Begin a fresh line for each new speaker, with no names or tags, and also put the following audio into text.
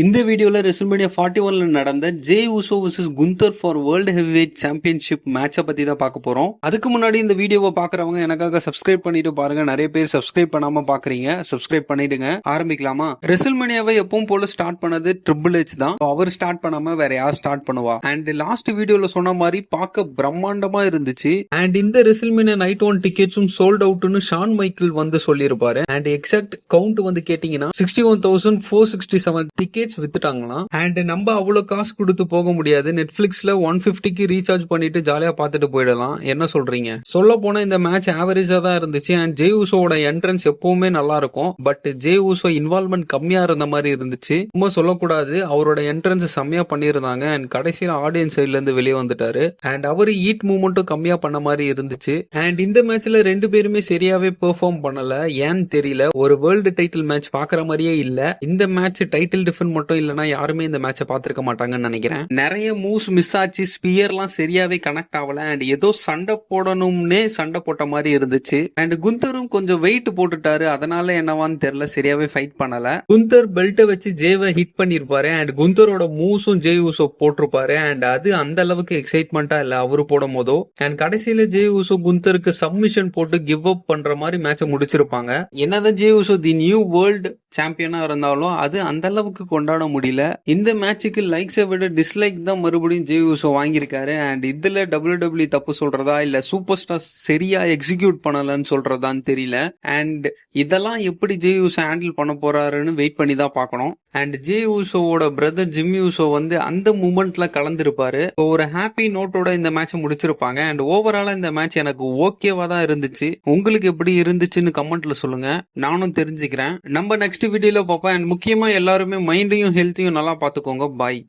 இந்த வீடியோல ரெசில்மேனியா 41ல நடந்த J உசோ vs Gunder for world heavyweight championship மேட்சை பத்தி தான் பார்க்க போறோம். அதுக்கு முன்னாடி இந்த வீடியோவை பாக்குறவங்க எனக்காக சப்ஸ்கிரைப் பண்ணிட்டு பாருங்க. நிறைய பேர் சப்ஸ்கிரைப் பண்ணாம பாக்குறீங்க, சப்ஸ்கிரைப் பண்ணிடுங்க. ஆரம்பிக்கலாமா? ரெசில்மேனியாவை எப்பவும் போல ஸ்டார்ட் பண்ணது ட்ரிபிள் எச் தான். அவர் ஸ்டார்ட் பண்ணாம வேற யார் ஸ்டார்ட் பண்ணுவா? அண்ட் லாஸ்ட் வீடியோல சொன்ன மாதிரி பார்க்க பிரம்மாண்டமா இருந்துச்சு. அண்ட் இந்த ரெசில்மேனியா நைட் 1 டிக்கெட்ஸும் சோல்ட் அவுட்னு ஷான் மைக்கேல் வந்து சொல்லியிருப்பாரு. அண்ட் எக்ஸாக்ட் கவுண்ட் வந்து கேட்டீங்கன்னா 61,467 டிக்கெட் வித்துட்டாங்களாம். அண்ட் நம்ம அவ்வளவு காசு கொடுத்து போக முடியாது. நெட்ஃபிளிக்ஸ்ல 150க்கு ரீசார்ஜ் பண்ணிட்டு ஜாலியா பார்த்துட்டு போயிடலாம். என்ன சொல்றீங்க? சொல்ல போனா இந்த மேட்ச் ஆவரேஜா தான் இருந்துச்சு. அண்ட் ஜே உசோட என்ட்ரன்ஸ் எப்பவுமே நல்லா இருக்கும். பட் ஜே உசோ இன்வால்வ்மெண்ட் கம்மியா இருந்த மாதிரி இருந்துச்சு. ரொம்ப சொல்லக்கூடாது, அவரோட என்ட்ரன்ஸ் செம்மையா பண்ணியிருந்தாங்க. அண்ட் கடைசியில ஆடியன்ஸ் சைட்ல இருந்து வெளியே வந்துட்டாரு. அண்ட் அவரு ஈட் மூவ்மெண்ட்டும் கம்மியா பண்ண மாதிரி இருந்துச்சு. அண்ட் இந்த மேட்ச்ல ரெண்டு பேருமே சரியாவே பெர்ஃபார்ம் பண்ணல. ஏன்னு தெரியல. ஒரு வேர்ல்டு டைட்டில் மேட்ச் பாக்குற மாதிரியே இல்ல. இந்த மேட்ச் டைட்டில் டிஃபன் மட்டும் இல்லனா யாருமே இந்த மேட்சை பார்த்திருக்க மாட்டாங்கன்னு நினைக்கிறேன். நிறைய மூவ்ஸ் மிஸ் ஆச்சு. ஸ்பியர்லாம் சரியாவே கனெக்ட் ஆகல. அண்ட் ஏதோ சண்டை போடணும்னே சண்டை போட்ட மாதிரி இருந்துச்சு. அண்ட் குந்தரும் கொஞ்சம் வெயிட் போட்டுட்டாரு. அதனால என்னவான்னு தெரியல, சரியாவே ஃபைட் பண்ணல. குந்தர் பெல்ட்டை வச்சு ஜேவை ஹிட் பண்ணிருப்பாரு. அண்ட் குந்தரோட மூவ்ஸும் ஜே உசோ போட்டிருப்பாரு. அண்ட் அது அந்த அளவுக்கு எக்ஸைட்மெண்டா இல்ல அவரு போடும் போதோ. அண்ட் கடைசியில ஜே உசோ குந்தருக்கு சப்மிஷன் போட்டு கிவ் அப் பண்ற மாதிரி மேட்சை முடிச்சிருப்பாங்க. என்னதான் ஜே உசோ தி நியூ வேர்ல்டு சாம்பியனா இருந்தாலும் அது அந்த அளவுக்கு கொண்டாட முடியல. இந்த மேட்சுக்கு லைக்ஸை விட டிஸ்லைக் தான் மறுபடியும் ஜே உசோ வாங்கியிருக்காரு. அண்ட் இதுல WWE தப்பு சொல்றதா இல்ல சூப்பர் ஸ்டார் சரியா எக்ஸிக்யூட் பண்ணலன்னு சொல்றதான்னு தெரியல. அண்ட் இதெல்லாம் எப்படி ஜே உசோ ஹேண்டில் பண்ண போறாருன்னு வெயிட் பண்ணி தான் பார்க்கணும். அண்ட் ஜே உசோவோட பிரதர் ஜிம்மி உசோ வந்து அந்த மூமெண்ட்ல கலந்துருப்பாரு. ஒரு ஹாப்பி நோட்டோட இந்த மேட்சை முடிச்சிருப்பாங்க. அண்ட் ஓவராலா இந்த மேட்ச் எனக்கு ஓகேவா தான் இருந்துச்சு. உங்களுக்கு எப்படி இருந்துச்சுன்னு கமெண்ட்ல சொல்லுங்க, நானும் தெரிஞ்சுக்கிறேன். நம்ம நெக்ஸ்ட் வீடியோல பார்ப்போம். அண்ட் முக்கியமா எல்லாருமே மைண்டையும் ஹெல்த்தையும் நல்லா பார்த்துக்கோங்க. பாய்.